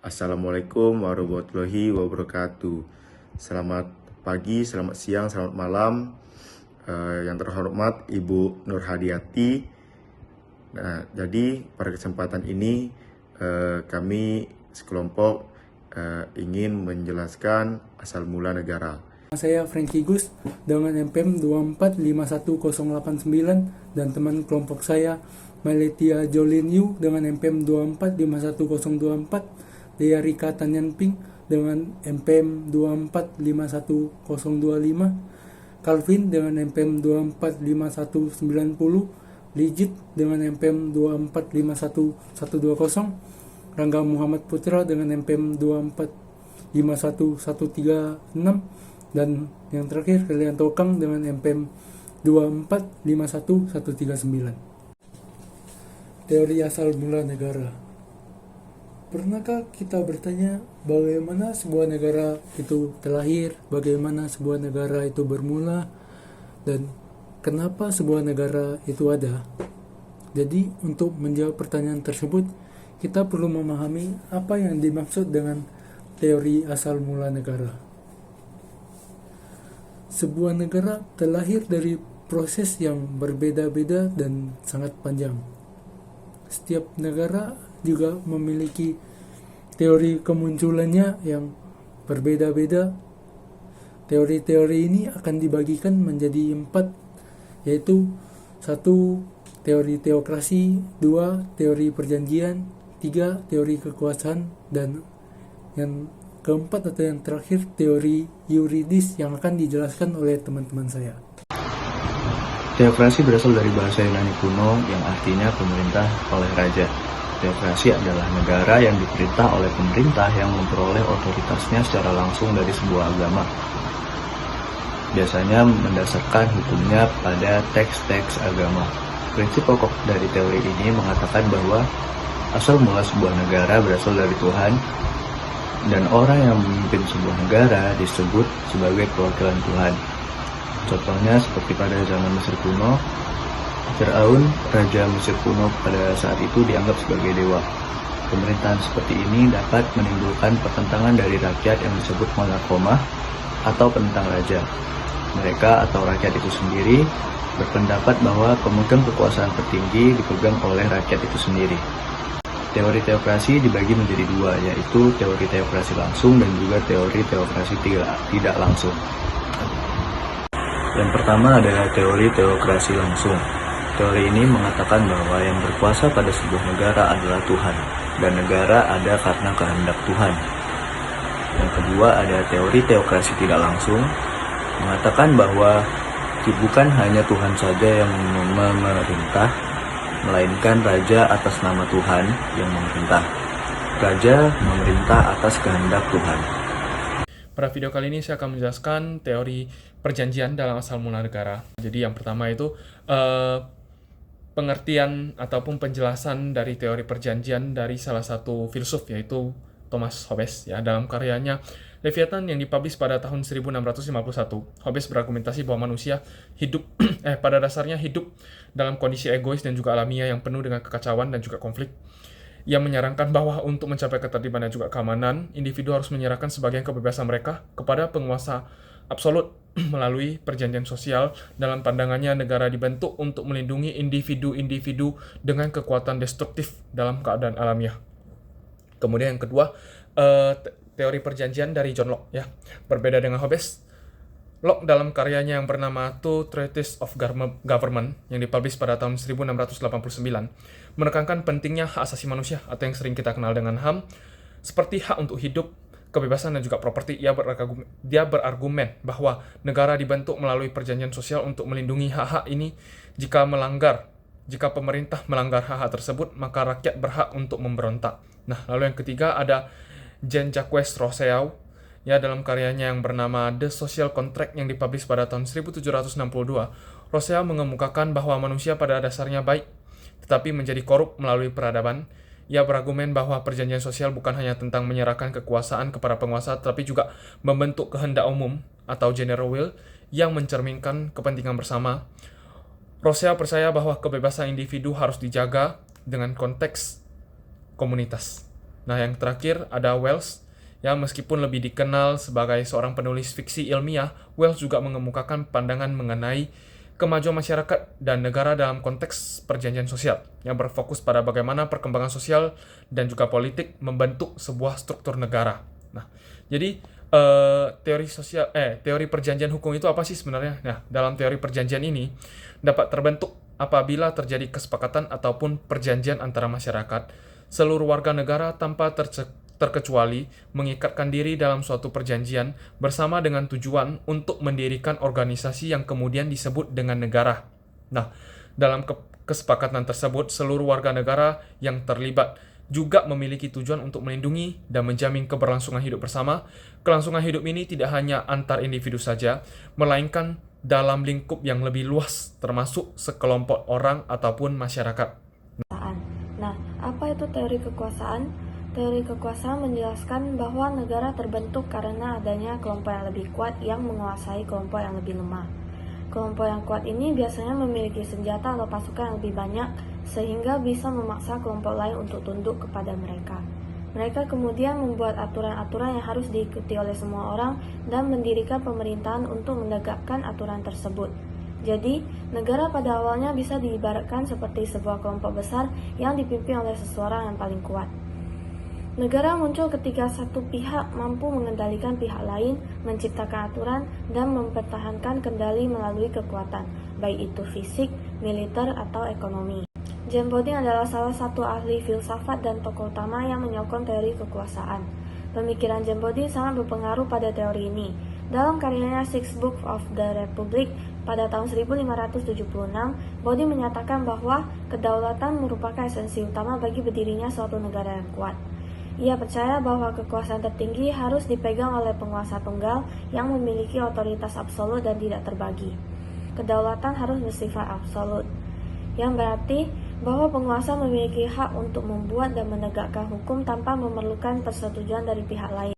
Assalamualaikum warahmatullahi wabarakatuh. Selamat pagi, selamat siang, selamat malam. Yang terhormat Ibu Nur Hadiati. Nah, jadi pada kesempatan ini kami sekelompok ingin menjelaskan asal mula negara. Saya Franky Gus dengan MPM 2451089 dan teman kelompok saya Meletia Jolin Yu dengan MPM 2451024, Dea Rika Tanyanping dengan MPM 2451025, Calvin dengan MPM 2451190, Ligit dengan MPM 2451120, Rangga Muhammad Putra dengan MPM 2451136, dan yang terakhir Kalian Tokang dengan MPM 2451139. Teori asal mula negara. Pernahkah kita bertanya bagaimana sebuah negara itu terlahir, bagaimana sebuah negara itu bermula, dan kenapa sebuah negara itu ada? Jadi untuk menjawab pertanyaan tersebut, kita perlu memahami apa yang dimaksud dengan teori asal mula negara. Sebuah negara terlahir dari proses yang berbeda-beda dan sangat panjang. Setiap negara juga memiliki teori kemunculannya yang berbeda-beda. Teori-teori ini akan dibagikan menjadi 4, yaitu 1. Teori teokrasi, 2. Teori perjanjian, 3. Teori kekuasaan, dan yang keempat atau yang terakhir teori yuridis yang akan dijelaskan oleh teman-teman saya. Teokrasi berasal dari bahasa Yunani kuno yang artinya pemerintah oleh raja. Teokrasi adalah negara yang diperintah oleh pemerintah yang memperoleh otoritasnya secara langsung dari sebuah agama. Biasanya mendasarkan hukumnya pada teks-teks agama. Prinsip pokok dari teori ini mengatakan bahwa asal mula sebuah negara berasal dari Tuhan, dan orang yang memimpin sebuah negara disebut sebagai perwakilan Tuhan. Contohnya seperti pada zaman Mesir kuno, Firaun, raja Mesir kuno pada saat itu dianggap sebagai dewa. Pemerintahan seperti ini dapat menimbulkan pertentangan dari rakyat yang disebut monarkomah atau penentang raja. Mereka atau rakyat itu sendiri berpendapat bahwa pemegang kekuasaan tertinggi dipegang oleh rakyat itu sendiri. Teori teokrasi dibagi menjadi 2, yaitu teori teokrasi langsung dan juga teori teokrasi tidak langsung. Yang pertama adalah teori teokrasi langsung. Teori ini mengatakan bahwa yang berkuasa pada sebuah negara adalah Tuhan, dan negara ada karena kehendak Tuhan. Yang kedua ada teori teokrasi tidak langsung, mengatakan bahwa bukan hanya Tuhan saja yang memerintah, melainkan raja atas nama Tuhan yang memerintah. Raja memerintah atas kehendak Tuhan. Pada video kali ini saya akan menjelaskan teori perjanjian dalam asal mula negara. Jadi yang pertama itu pengertian ataupun penjelasan dari teori perjanjian dari salah satu filsuf, yaitu Thomas Hobbes, ya, dalam karyanya Leviathan yang dipublish pada tahun 1651. Hobbes berargumentasi bahwa manusia hidup pada dasarnya hidup dalam kondisi egois dan juga alamiah yang penuh dengan kekacauan dan juga konflik. Ia menyarankan bahwa untuk mencapai ketertiban dan juga keamanan, individu harus menyerahkan sebagian kebebasan mereka kepada penguasa absolut melalui perjanjian sosial. Dalam pandangannya, negara dibentuk untuk melindungi individu-individu dengan kekuatan destruktif dalam keadaan alamiah. Kemudian yang kedua, teori perjanjian dari John Locke, ya. Berbeda dengan Hobbes, Locke dalam karyanya yang bernama Two Treatises of Government yang dipublish pada tahun 1689 menekankan pentingnya hak asasi manusia atau yang sering kita kenal dengan HAM, seperti hak untuk hidup, kebebasan, dan juga properti. Dia berargumen bahwa negara dibentuk melalui perjanjian sosial untuk melindungi hak-hak ini. Jika pemerintah melanggar hak-hak tersebut, maka rakyat berhak untuk memberontak. Nah, lalu yang ketiga ada Jean-Jacques Rousseau, ya, dalam karyanya yang bernama The Social Contract yang dipublish pada tahun 1762. Rousseau mengemukakan bahwa manusia pada dasarnya baik, tetapi menjadi korup melalui peradaban. Ia berargumen bahwa perjanjian sosial bukan hanya tentang menyerahkan kekuasaan kepada penguasa, tetapi juga membentuk kehendak umum atau general will yang mencerminkan kepentingan bersama. Rousseau percaya bahwa kebebasan individu harus dijaga dengan konteks komunitas. Nah, yang terakhir ada Wells. Ya, meskipun lebih dikenal sebagai seorang penulis fiksi ilmiah, Wells juga mengemukakan pandangan mengenai kemajuan masyarakat dan negara dalam konteks perjanjian sosial yang berfokus pada bagaimana perkembangan sosial dan juga politik membentuk sebuah struktur negara. Nah, jadi teori perjanjian hukum itu apa sih sebenarnya? Nah, dalam teori perjanjian ini dapat terbentuk apabila terjadi kesepakatan ataupun perjanjian antara masyarakat, seluruh warga negara tanpa terkecuali mengikatkan diri dalam suatu perjanjian bersama dengan tujuan untuk mendirikan organisasi yang kemudian disebut dengan negara. Nah, dalam kesepakatan tersebut, seluruh warga negara yang terlibat juga memiliki tujuan untuk melindungi dan menjamin keberlangsungan hidup bersama. Kelangsungan hidup ini tidak hanya antar individu saja, melainkan dalam lingkup yang lebih luas, termasuk sekelompok orang ataupun masyarakat. Nah, apa itu teori kekuasaan? Teori kekuasaan menjelaskan bahwa negara terbentuk karena adanya kelompok yang lebih kuat yang menguasai kelompok yang lebih lemah. Kelompok yang kuat ini biasanya memiliki senjata atau pasukan yang lebih banyak, sehingga bisa memaksa kelompok lain untuk tunduk kepada mereka. Mereka kemudian membuat aturan-aturan yang harus diikuti oleh semua orang dan mendirikan pemerintahan untuk menegakkan aturan tersebut. Jadi, negara pada awalnya bisa diibaratkan seperti sebuah kelompok besar yang dipimpin oleh seseorang yang paling kuat. Negara muncul ketika satu pihak mampu mengendalikan pihak lain, menciptakan aturan, dan mempertahankan kendali melalui kekuatan, baik itu fisik, militer, atau ekonomi. James Baldwin adalah salah satu ahli filsafat dan tokoh utama yang menyokong teori kekuasaan. Pemikiran James Baldwin sangat berpengaruh pada teori ini. Dalam karyanya Six Books of the Republic pada tahun 1576, Baldwin menyatakan bahwa kedaulatan merupakan esensi utama bagi berdirinya suatu negara yang kuat. Ia percaya bahwa kekuasaan tertinggi harus dipegang oleh penguasa tunggal yang memiliki otoritas absolut dan tidak terbagi. Kedaulatan harus bersifat absolut, yang berarti bahwa penguasa memiliki hak untuk membuat dan menegakkan hukum tanpa memerlukan persetujuan dari pihak lain.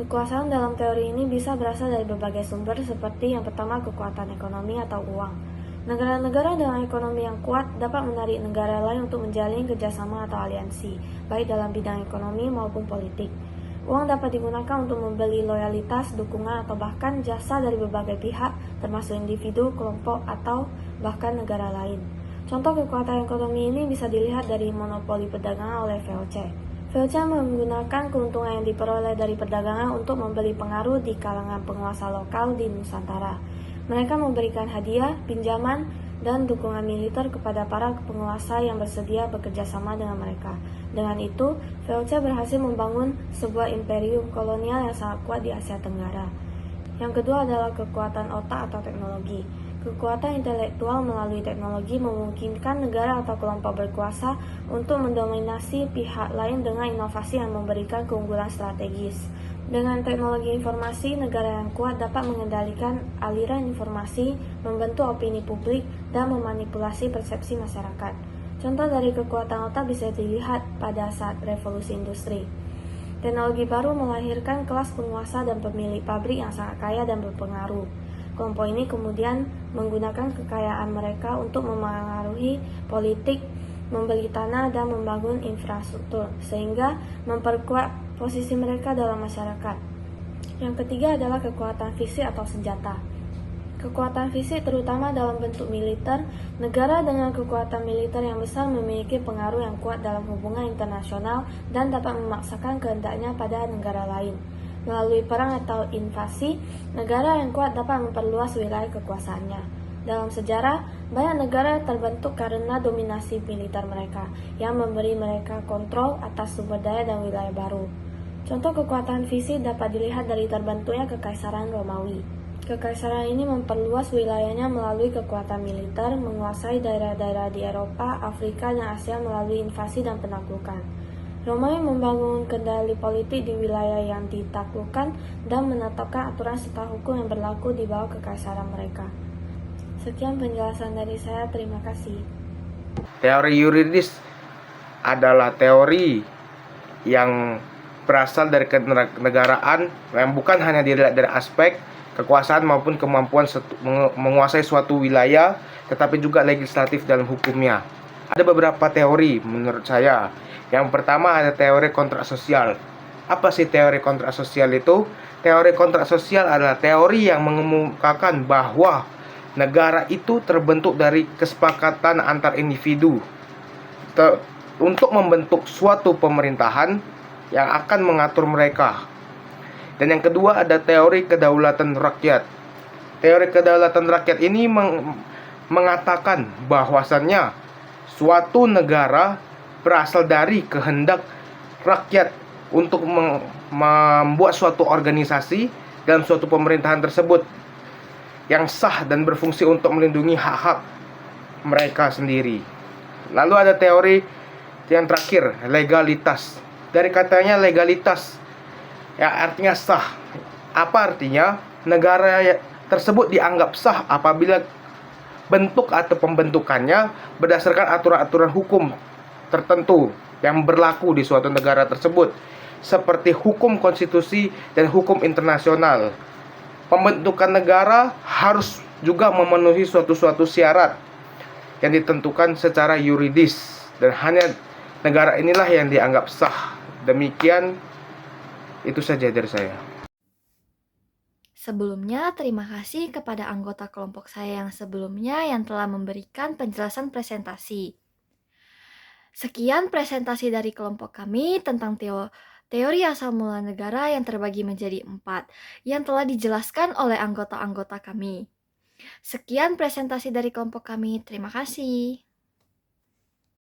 Kekuasaan dalam teori ini bisa berasal dari berbagai sumber seperti yang pertama kekuatan ekonomi atau uang. Negara-negara dengan ekonomi yang kuat dapat menarik negara lain untuk menjalin kerjasama atau aliansi, baik dalam bidang ekonomi maupun politik. Uang dapat digunakan untuk membeli loyalitas, dukungan, atau bahkan jasa dari berbagai pihak, termasuk individu, kelompok, atau bahkan negara lain. Contoh kekuatan ekonomi ini bisa dilihat dari monopoli perdagangan oleh VOC. VOC menggunakan keuntungan yang diperoleh dari perdagangan untuk membeli pengaruh di kalangan penguasa lokal di Nusantara. Mereka memberikan hadiah, pinjaman, dan dukungan militer kepada para penguasa yang bersedia bekerja sama dengan mereka. Dengan itu, VOC berhasil membangun sebuah imperium kolonial yang sangat kuat di Asia Tenggara. Yang kedua adalah kekuatan otak atau teknologi. Kekuatan intelektual melalui teknologi memungkinkan negara atau kelompok berkuasa untuk mendominasi pihak lain dengan inovasi yang memberikan keunggulan strategis. Dengan teknologi informasi, negara yang kuat dapat mengendalikan aliran informasi, membentuk opini publik, dan memanipulasi persepsi masyarakat. Contoh dari kekuatan otak bisa dilihat pada saat revolusi industri. Teknologi baru melahirkan kelas penguasa dan pemilik pabrik yang sangat kaya dan berpengaruh. Kelompok ini kemudian menggunakan kekayaan mereka untuk memengaruhi politik, membeli tanah, dan membangun infrastruktur, sehingga memperkuat posisi mereka dalam masyarakat. Yang ketiga adalah kekuatan fisik atau senjata. Kekuatan fisik terutama dalam bentuk militer. Negara dengan kekuatan militer yang besar memiliki pengaruh yang kuat dalam hubungan internasional dan dapat memaksakan kehendaknya pada negara lain. Melalui perang atau invasi, negara yang kuat dapat memperluas wilayah kekuasaannya. Dalam sejarah, banyak negara terbentuk karena dominasi militer mereka, yang memberi mereka kontrol atas sumber daya dan wilayah baru. Contoh kekuatan fisik dapat dilihat dari terbentuknya Kekaisaran Romawi. Kekaisaran ini memperluas wilayahnya melalui kekuatan militer, menguasai daerah-daerah di Eropa, Afrika, dan Asia melalui invasi dan penaklukan. Romawi membangun kendali politik di wilayah yang ditaklukkan dan menetapkan aturan serta hukum yang berlaku di bawah kekaisaran mereka. Sekian penjelasan dari saya, terima kasih. Teori yuridis adalah teori yang berasal dari kenegaraan yang bukan hanya dilihat dari aspek kekuasaan maupun kemampuan menguasai suatu wilayah, tetapi juga legislatif dalam hukumnya. Ada beberapa teori menurut saya Yang pertama ada teori kontrak sosial. Apa sih teori kontrak sosial itu? Teori kontrak sosial adalah teori yang mengemukakan bahwa negara itu terbentuk dari kesepakatan antar individu untuk membentuk suatu pemerintahan yang akan mengatur mereka. Dan yang kedua ada teori kedaulatan rakyat. Teori kedaulatan rakyat ini mengatakan bahwasannya suatu negara berasal dari kehendak rakyat untuk membuat suatu organisasi dan suatu pemerintahan tersebut yang sah dan berfungsi untuk melindungi hak-hak mereka sendiri. Lalu ada teori yang terakhir, legalitas. Dari katanya legalitas, ya artinya sah. Apa artinya? Negara tersebut dianggap sah apabila bentuk atau pembentukannya berdasarkan aturan-aturan hukum tertentu yang berlaku di suatu negara tersebut, seperti hukum konstitusi dan hukum internasional. Pembentukan negara harus juga memenuhi suatu syarat yang ditentukan secara yuridis, dan hanya negara inilah yang dianggap sah. Demikian, itu saja dari saya. Sebelumnya, terima kasih kepada anggota kelompok saya yang sebelumnya yang telah memberikan penjelasan presentasi. Sekian presentasi dari kelompok kami tentang teori asal mula negara yang terbagi menjadi 4, yang telah dijelaskan oleh anggota-anggota kami. Sekian presentasi dari kelompok kami, terima kasih.